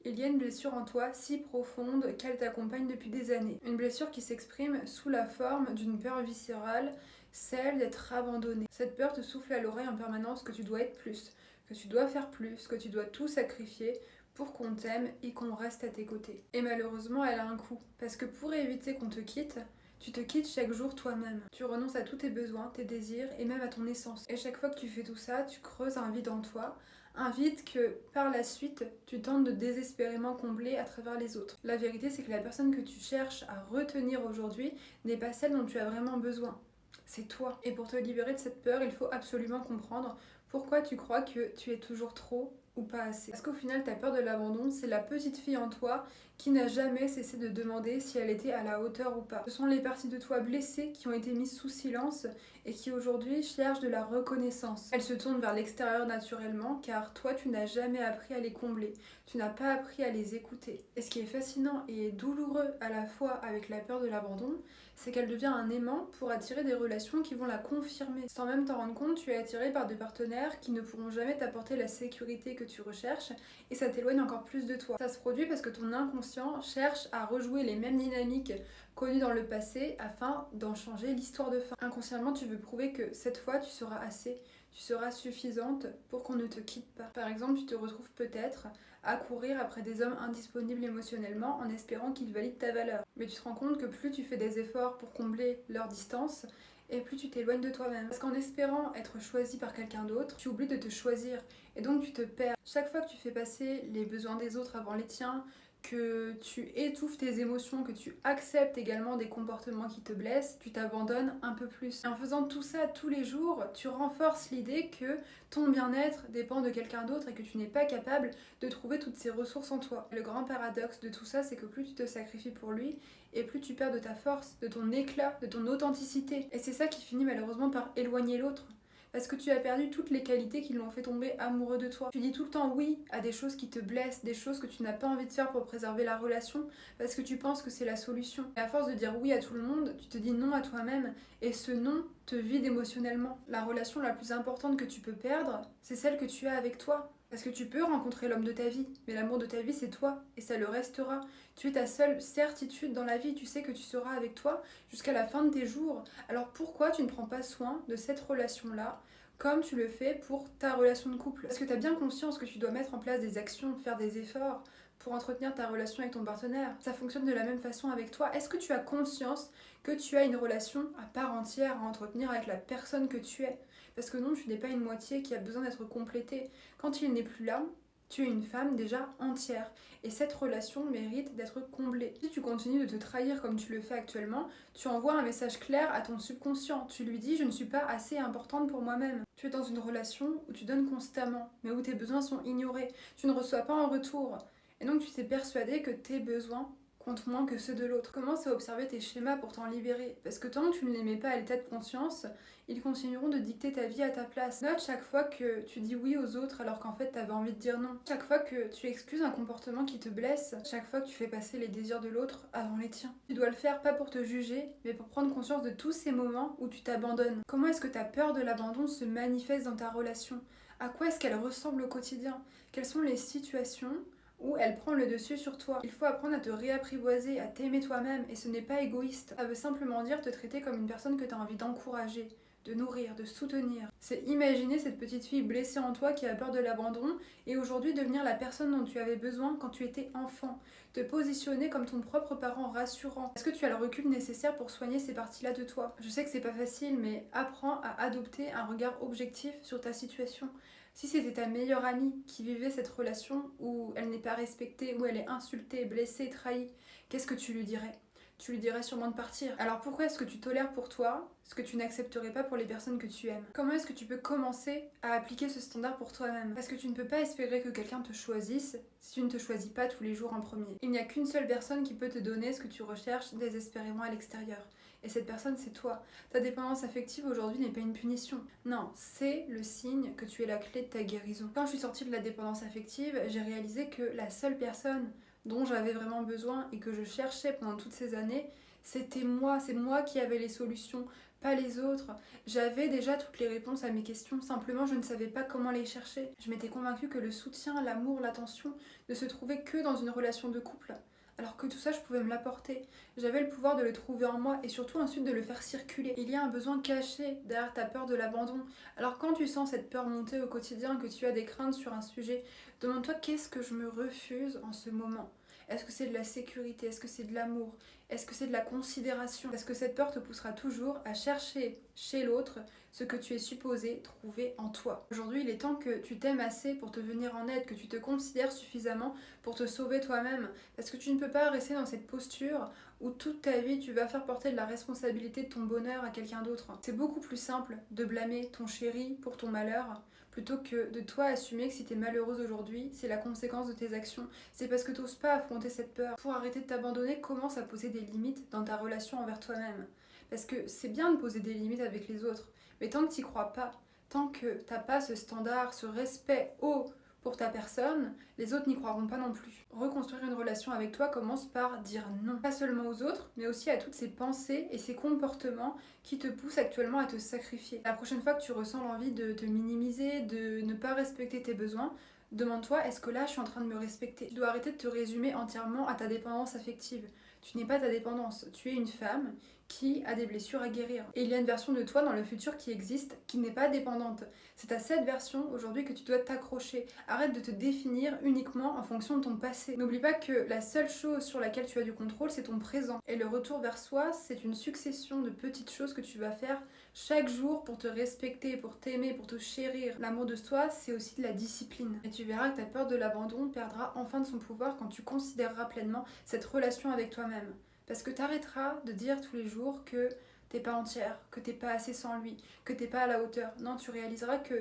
Il y a une blessure en toi si profonde qu'elle t'accompagne depuis des années. Une blessure qui s'exprime sous la forme d'une peur viscérale, celle d'être abandonné. Cette peur te souffle à l'oreille en permanence que tu dois être plus, que tu dois faire plus, que tu dois tout sacrifier pour qu'on t'aime et qu'on reste à tes côtés. Et malheureusement, elle a un coût. Parce que pour éviter qu'on te quitte, tu te quittes chaque jour toi-même. Tu renonces à tous tes besoins, tes désirs et même à ton essence. Et chaque fois que tu fais tout ça, tu creuses un vide en toi, un vide que par la suite, tu tentes de désespérément combler à travers les autres. La vérité, c'est que la personne que tu cherches à retenir aujourd'hui n'est pas celle dont tu as vraiment besoin. C'est toi. Et pour te libérer de cette peur, il faut absolument comprendre pourquoi tu crois que tu es toujours trop ou pas assez. Parce qu'au final, ta peur de l'abandon, c'est la petite fille en toi qui n'a jamais cessé de demander si elle était à la hauteur ou pas. Ce sont les parties de toi blessées qui ont été mises sous silence et qui aujourd'hui cherchent de la reconnaissance. Elles se tournent vers l'extérieur naturellement car toi, tu n'as jamais appris à les combler. Tu n'as pas appris à les écouter. Et ce qui est fascinant et douloureux à la fois avec la peur de l'abandon, c'est qu'elle devient un aimant pour attirer des relations qui vont la confirmer. Sans même t'en rendre compte, tu es attiré par des partenaires qui ne pourront jamais t'apporter la sécurité que tu recherches et ça t'éloigne encore plus de toi. Ça se produit parce que ton inconscient cherche à rejouer les mêmes dynamiques connues dans le passé afin d'en changer l'histoire de fin. Inconsciemment, tu veux prouver que cette fois, tu seras assez, tu seras suffisante pour qu'on ne te quitte pas. Par exemple, tu te retrouves peut-être à courir après des hommes indisponibles émotionnellement en espérant qu'ils valident ta valeur. Mais tu te rends compte que plus tu fais des efforts pour combler leur distance, et plus tu t'éloignes de toi-même. Parce qu'en espérant être choisi par quelqu'un d'autre, tu oublies de te choisir et donc tu te perds. Chaque fois que tu fais passer les besoins des autres avant les tiens, que tu étouffes tes émotions, que tu acceptes également des comportements qui te blessent, tu t'abandonnes un peu plus. Et en faisant tout ça tous les jours, tu renforces l'idée que ton bien-être dépend de quelqu'un d'autre et que tu n'es pas capable de trouver toutes ces ressources en toi. Le grand paradoxe de tout ça, c'est que plus tu te sacrifies pour lui, et plus tu perds de ta force, de ton éclat, de ton authenticité. Et c'est ça qui finit malheureusement par éloigner l'autre. Parce que tu as perdu toutes les qualités qui l'ont fait tomber amoureux de toi. Tu dis tout le temps oui à des choses qui te blessent, des choses que tu n'as pas envie de faire pour préserver la relation, parce que tu penses que c'est la solution. Et à force de dire oui à tout le monde, tu te dis non à toi-même, et ce non te vide émotionnellement. La relation la plus importante que tu peux perdre, c'est celle que tu as avec toi. Parce que tu peux rencontrer l'homme de ta vie, mais l'amour de ta vie c'est toi, et ça le restera. Tu es ta seule certitude dans la vie, tu sais que tu seras avec toi jusqu'à la fin de tes jours. Alors pourquoi tu ne prends pas soin de cette relation-là comme tu le fais pour ta relation de couple? Parce que tu as bien conscience que tu dois mettre en place des actions, faire des efforts pour entretenir ta relation avec ton partenaire. Ça fonctionne de la même façon avec toi. Est-ce que tu as conscience que tu as une relation à part entière à entretenir avec la personne que tu es? Parce que non, tu n'es pas une moitié qui a besoin d'être complétée. Quand il n'est plus là, tu es une femme déjà entière. Et cette relation mérite d'être comblée. Si tu continues de te trahir comme tu le fais actuellement, tu envoies un message clair à ton subconscient. Tu lui dis: je ne suis pas assez importante pour moi-même. Tu es dans une relation où tu donnes constamment, mais où tes besoins sont ignorés. Tu ne reçois pas en retour. Et donc tu t'es persuadé que tes besoins comptent moins que ceux de l'autre. Commence à observer tes schémas pour t'en libérer. Parce que tant que tu ne les mets pas à l'état de conscience, ils continueront de dicter ta vie à ta place. Note chaque fois que tu dis oui aux autres alors qu'en fait t'avais envie de dire non. Chaque fois que tu excuses un comportement qui te blesse, chaque fois que tu fais passer les désirs de l'autre avant les tiens. Tu dois le faire pas pour te juger, mais pour prendre conscience de tous ces moments où tu t'abandonnes. Comment est-ce que ta peur de l'abandon se manifeste dans ta relation? À quoi est-ce qu'elle ressemble au quotidien? Quelles sont les situations où elle prend le dessus sur toi? Il faut apprendre à te réapprivoiser, à t'aimer toi-même, et ce n'est pas égoïste. Ça veut simplement dire te traiter comme une personne que tu as envie d'encourager, de nourrir, de soutenir. C'est imaginer cette petite fille blessée en toi qui a peur de l'abandon et aujourd'hui devenir la personne dont tu avais besoin quand tu étais enfant. Te positionner comme ton propre parent rassurant. Est-ce que tu as le recul nécessaire pour soigner ces parties-là de toi? Je sais que c'est pas facile, mais apprends à adopter un regard objectif sur ta situation. Si c'était ta meilleure amie qui vivait cette relation où elle n'est pas respectée, où elle est insultée, blessée, trahie, qu'est-ce que tu lui dirais? Tu lui dirais sûrement de partir. Alors pourquoi est-ce que tu tolères pour toi ce que tu n'accepterais pas pour les personnes que tu aimes? Comment est-ce que tu peux commencer à appliquer ce standard pour toi-même? Parce que tu ne peux pas espérer que quelqu'un te choisisse si tu ne te choisis pas tous les jours en premier. Il n'y a qu'une seule personne qui peut te donner ce que tu recherches désespérément à l'extérieur. Et cette personne, c'est toi. Ta dépendance affective aujourd'hui n'est pas une punition. Non, c'est le signe que tu es la clé de ta guérison. Quand je suis sortie de la dépendance affective, j'ai réalisé que la seule personne dont j'avais vraiment besoin et que je cherchais pendant toutes ces années, c'était moi. C'est moi qui avais les solutions, pas les autres. J'avais déjà toutes les réponses à mes questions, simplement je ne savais pas comment les chercher. Je m'étais convaincue que le soutien, l'amour, l'attention ne se trouvaient que dans une relation de couple. Alors que tout ça, je pouvais me l'apporter. J'avais le pouvoir de le trouver en moi et surtout ensuite de le faire circuler. Il y a un besoin caché derrière ta peur de l'abandon. Alors quand tu sens cette peur monter au quotidien, que tu as des craintes sur un sujet, demande-toi qu'est-ce que je me refuse en ce moment. Est-ce que c'est de la sécurité? Est-ce que c'est de l'amour? Est-ce que c'est de la considération? Parce que cette peur te poussera toujours à chercher chez l'autre ce que tu es supposé trouver en toi. Aujourd'hui, il est temps que tu t'aimes assez pour te venir en aide, que tu te considères suffisamment pour te sauver toi-même. Parce que tu ne peux pas rester dans cette posture où toute ta vie tu vas faire porter de la responsabilité de ton bonheur à quelqu'un d'autre. C'est beaucoup plus simple de blâmer ton chéri pour ton malheur plutôt que de toi assumer que si t'es malheureuse aujourd'hui, c'est la conséquence de tes actions. C'est parce que t'oses pas affronter cette peur. Pour arrêter de t'abandonner, commence à poser des limites dans ta relation envers toi-même. Parce que c'est bien de poser des limites avec les autres, mais tant que t'y crois pas, tant que t'as pas ce standard, ce respect haut pour ta personne, les autres n'y croiront pas non plus. Reconstruire une relation avec toi commence par dire non. Pas seulement aux autres, mais aussi à toutes ces pensées et ces comportements qui te poussent actuellement à te sacrifier. La prochaine fois que tu ressens l'envie de te minimiser, de ne pas respecter tes besoins, demande-toi, est-ce que là je suis en train de me respecter? Tu dois arrêter de te résumer entièrement à ta dépendance affective. Tu n'es pas ta dépendance, tu es une femme qui a des blessures à guérir. Et il y a une version de toi dans le futur qui existe, qui n'est pas dépendante. C'est à cette version aujourd'hui que tu dois t'accrocher. Arrête de te définir uniquement en fonction de ton passé. N'oublie pas que la seule chose sur laquelle tu as du contrôle, c'est ton présent. Et le retour vers soi, c'est une succession de petites choses que tu vas faire chaque jour pour te respecter, pour t'aimer, pour te chérir. L'amour de soi, c'est aussi de la discipline. Et tu verras que ta peur de l'abandon perdra enfin de son pouvoir quand tu considéreras pleinement cette relation avec toi-même. Parce que tu arrêteras de dire tous les jours que t'es pas entière, que t'es pas assez sans lui, que t'es pas à la hauteur. Non, tu réaliseras que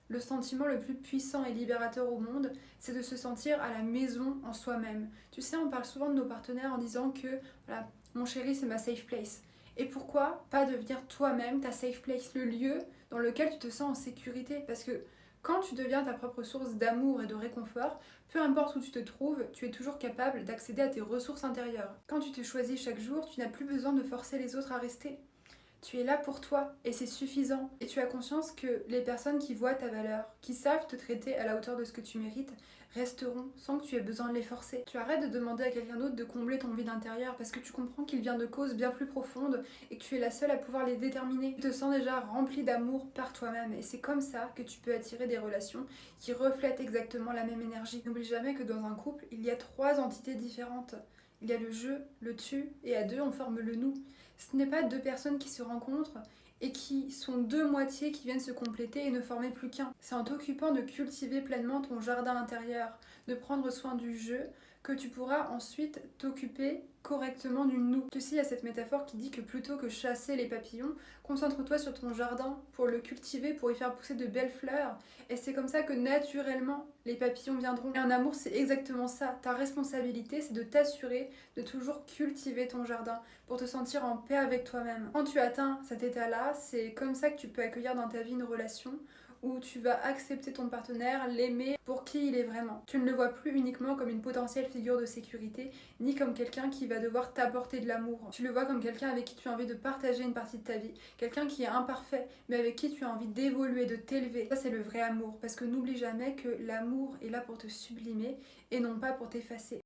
le sentiment le plus puissant et libérateur au monde, c'est de se sentir à la maison en soi-même. Tu sais, on parle souvent de nos partenaires en disant que voilà, mon chéri, c'est ma safe place. Et pourquoi pas devenir toi-même ta safe place, le lieu dans lequel tu te sens en sécurité? Parce que quand tu deviens ta propre source d'amour et de réconfort, peu importe où tu te trouves, tu es toujours capable d'accéder à tes ressources intérieures. Quand tu te choisis chaque jour, tu n'as plus besoin de forcer les autres à rester. Tu es là pour toi et c'est suffisant. Et tu as conscience que les personnes qui voient ta valeur, qui savent te traiter à la hauteur de ce que tu mérites, resteront sans que tu aies besoin de les forcer. Tu arrêtes de demander à quelqu'un d'autre de combler ton vide intérieur parce que tu comprends qu'il vient de causes bien plus profondes et que tu es la seule à pouvoir les déterminer. Tu te sens déjà rempli d'amour par toi-même et c'est comme ça que tu peux attirer des relations qui reflètent exactement la même énergie. N'oublie jamais que dans un couple, il y a 3 entités différentes. Il y a le je, le tu et à 2 on forme le nous. Ce n'est pas 2 personnes qui se rencontrent et qui sont 2 moitiés qui viennent se compléter et ne former plus qu'un. C'est en t'occupant de cultiver pleinement ton jardin intérieur, de prendre soin du jeu, que tu pourras ensuite t'occuper correctement du nous. Tu sais, il y a cette métaphore qui dit que plutôt que chasser les papillons, concentre-toi sur ton jardin pour le cultiver, pour y faire pousser de belles fleurs. Et c'est comme ça que naturellement, les papillons viendront. Et en amour, c'est exactement ça. Ta responsabilité, c'est de t'assurer de toujours cultiver ton jardin pour te sentir en paix avec toi-même. Quand tu atteins cet état-là, c'est comme ça que tu peux accueillir dans ta vie une relation où tu vas accepter ton partenaire, l'aimer pour qui il est vraiment. Tu ne le vois plus uniquement comme une potentielle figure de sécurité, ni comme quelqu'un qui va devoir t'apporter de l'amour. Tu le vois comme quelqu'un avec qui tu as envie de partager une partie de ta vie, quelqu'un qui est imparfait, mais avec qui tu as envie d'évoluer, de t'élever. Ça, c'est le vrai amour, parce que n'oublie jamais que l'amour est là pour te sublimer et non pas pour t'effacer.